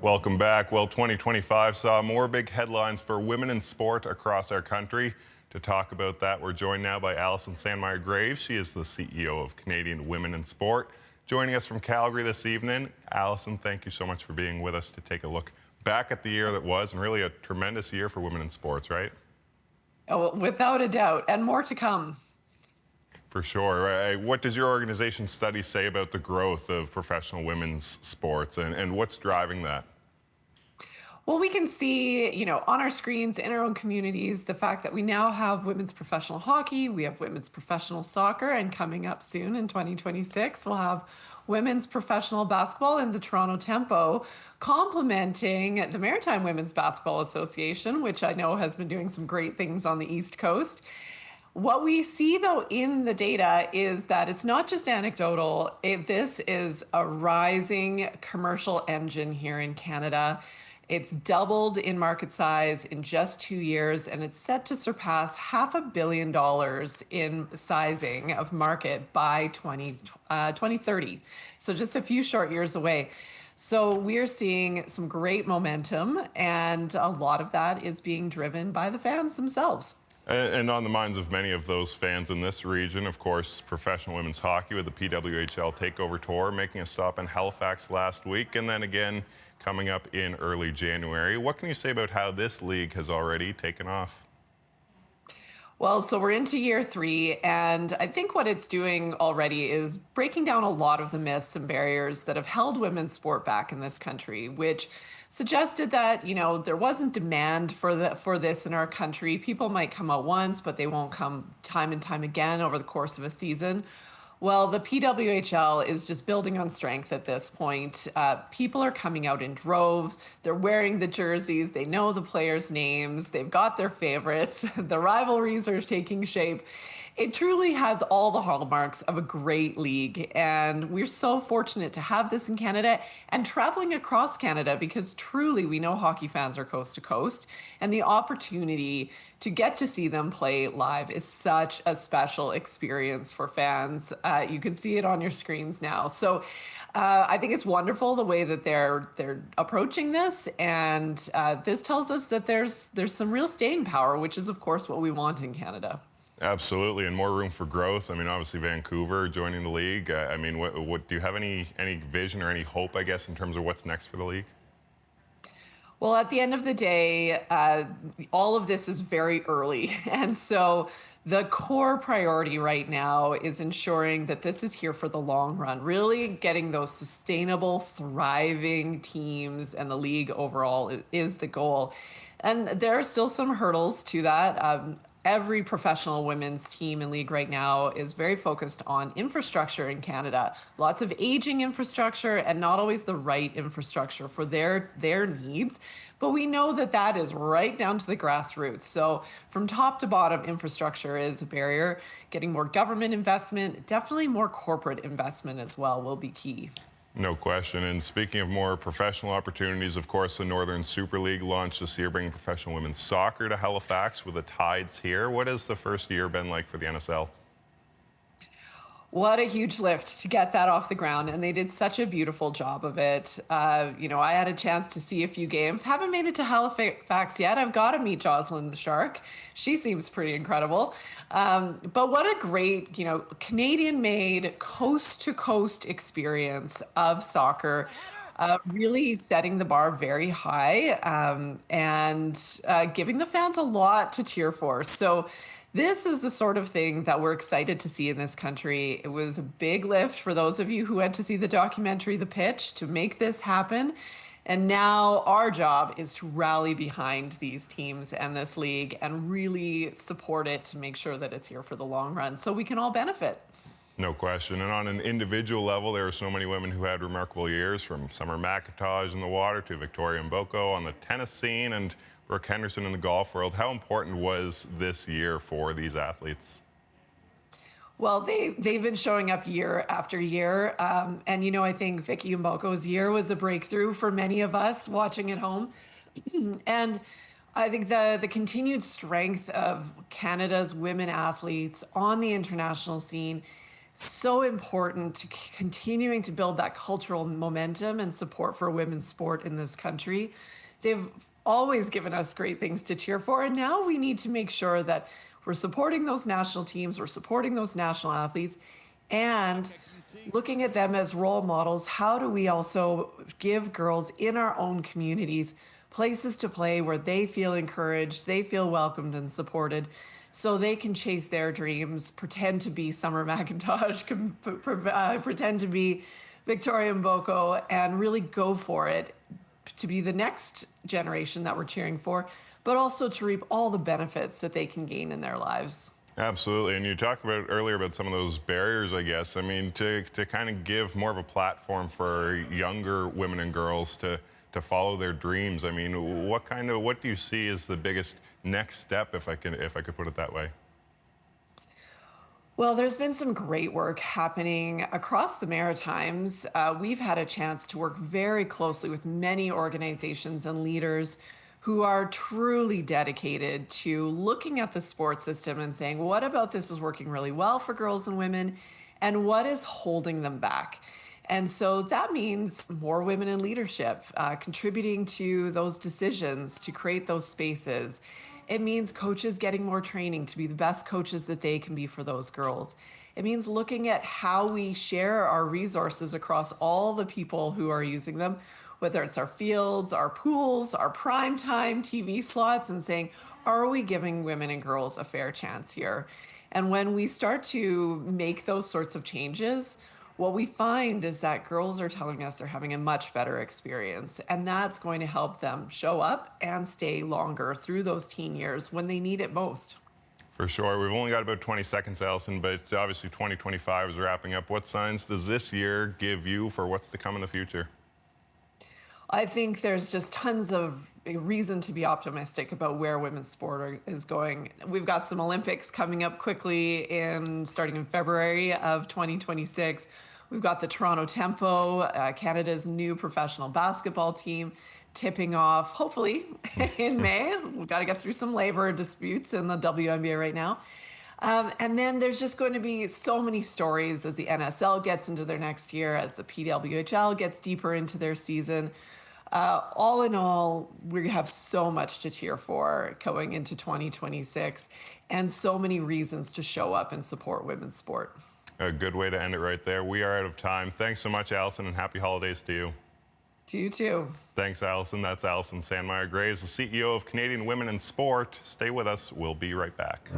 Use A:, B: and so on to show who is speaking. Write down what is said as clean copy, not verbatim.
A: Welcome back. Well, 2025 saw more big headlines for women in sport across our country. To talk about that, we're joined now by Allison Sandmeyer-Graves. She is the CEO of Canadian Women in Sport. Joining us from Calgary this evening. Allison, thank you so much for being with us to take a look back at the year that was, and really a tremendous year for women in sports, right?
B: Oh, without a doubt, and more to come.
A: For sure. What does your organization study say about the growth of professional women's sports, and what's driving that?
B: Well, we can see, on our screens in our own communities, the fact that we now have women's professional hockey, we have women's professional soccer, and coming up soon in 2026, we'll have women's professional basketball in the Toronto Tempo, complementing the Maritime Women's Basketball Association, which I know has been doing some great things on the East Coast. What we see, though, in the data is that it's not just anecdotal. This is a rising commercial engine here in Canada. It's doubled in market size in just 2 years, and it's set to surpass $500 million in sizing of market by 2030. So just a few short years away. So we're seeing some great momentum, and a lot of that is being driven by the fans themselves.
A: And on the minds of many of those fans in this region, of course, professional women's hockey with the PWHL Takeover Tour making a stop in Halifax last week, and then again coming up in early January. What can you say about how this league has already taken off?
B: Well, so we're into year 3, and I think what it's doing already is breaking down a lot of the myths and barriers that have held women's sport back in this country, which suggested that, there wasn't demand for this in our country. People might come out once, but they won't come time and time again over the course of a season. Well, the PWHL is just building on strength at this point. People are coming out in droves. They're wearing the jerseys. They know the players' names. They've got their favorites. The rivalries are taking shape. It truly has all the hallmarks of a great league. And we're so fortunate to have this in Canada and traveling across Canada, because truly we know hockey fans are coast to coast. And the opportunity to get to see them play live is such a special experience for fans. You can see it on your screens now. So I think it's wonderful the way that they're approaching this. And this tells us that there's some real staying power, which is, of course, what we want in Canada.
A: Absolutely, and more room for growth. I mean, obviously Vancouver joining the league. I mean, what do you have any vision or any hope, I guess, in terms of what's next for the league?
B: Well, at the end of the day, all of this is very early. And so the core priority right now is ensuring that this is here for the long run, really getting those sustainable, thriving teams, and the league overall is the goal. And there are still some hurdles to that. Every professional women's team and league right now is very focused on infrastructure in Canada. Lots of aging infrastructure and not always the right infrastructure for their needs. But we know that that is right down to the grassroots. So from top to bottom, infrastructure is a barrier. Getting more government investment, definitely more corporate investment as well, will be key.
A: No question. And speaking of more professional opportunities, of course, the Northern Super League launched this year, bringing professional women's soccer to Halifax with the Tides here. What has the first year been like for the NSL?
B: What a huge lift to get that off the ground, and they did such a beautiful job of it. I had a chance to see a few games. Haven't made it to Halifax yet. I've got to meet Jocelyn the Shark. She seems pretty incredible. But what a great, Canadian-made, coast-to-coast experience of soccer. Really setting the bar very high, and giving the fans a lot to cheer for. So this is the sort of thing that we're excited to see in this country. It was a big lift for those of you who went to see the documentary, The Pitch, to make this happen. And now our job is to rally behind these teams and this league and really support it to make sure that it's here for the long run so we can all benefit.
A: No question. And on an individual level, there are so many women who had remarkable years, from Summer McIntosh in the water to Victoria Mboko on the tennis scene and Brooke Henderson in the golf world. How important was this year for these athletes?
B: Well, they've been showing up year after year. And, I think Vicky Mboko's year was a breakthrough for many of us watching at home. And I think the continued strength of Canada's women athletes on the international scene so important to continuing to build that cultural momentum and support for women's sport in this country. They've always given us great things to cheer for, and now we need to make sure that we're supporting those national teams, we're supporting those national athletes, and looking at them as role models. How do we also give girls in our own communities places to play where they feel encouraged, they feel welcomed and supported, so they can chase their dreams, pretend to be Summer McIntosh, pretend to be Victoria Mboko, and really go for it to be the next generation that we're cheering for, but also to reap all the benefits that they can gain in their lives.
A: Absolutely. And you talked about earlier about some of those barriers, I guess. I mean, to kind of give more of a platform for younger women and girls to follow their dreams. I mean, what do you see as the biggest next step, if I could put it that way?
B: Well, there's been some great work happening across the Maritimes. We've had a chance to work very closely with many organizations and leaders who are truly dedicated to looking at the sports system and saying, what about this is working really well for girls and women, and what is holding them back? And so that means more women in leadership, contributing to those decisions, to create those spaces. It means coaches getting more training to be the best coaches that they can be for those girls. It means looking at how we share our resources across all the people who are using them, whether it's our fields, our pools, our primetime TV slots, and saying, are we giving women and girls a fair chance here? And when we start to make those sorts of changes, what we find is that girls are telling us they're having a much better experience, and that's going to help them show up and stay longer through those teen years when they need it most.
A: For sure. We've only got about 20 seconds, Allison, but obviously 2025 is wrapping up. What signs does this year give you for what's to come in the future?
B: I think there's just tons of reason to be optimistic about where women's sport is going. We've got some Olympics coming up quickly starting in February of 2026. We've got the Toronto Tempo, Canada's new professional basketball team, tipping off hopefully in May. We've got to get through some labor disputes in the WNBA right now. And then there's just going to be so many stories as the NSL gets into their next year, as the PWHL gets deeper into their season. All in all, we have so much to cheer for going into 2026 and so many reasons to show up and support women's sport.
A: A good way to end it right there. We are out of time. Thanks so much, Allison, and happy holidays to you.
B: To you too.
A: Thanks, Allison. That's Allison Sandmeyer-Graves, the CEO of Canadian Women in Sport. Stay with us. We'll be right back.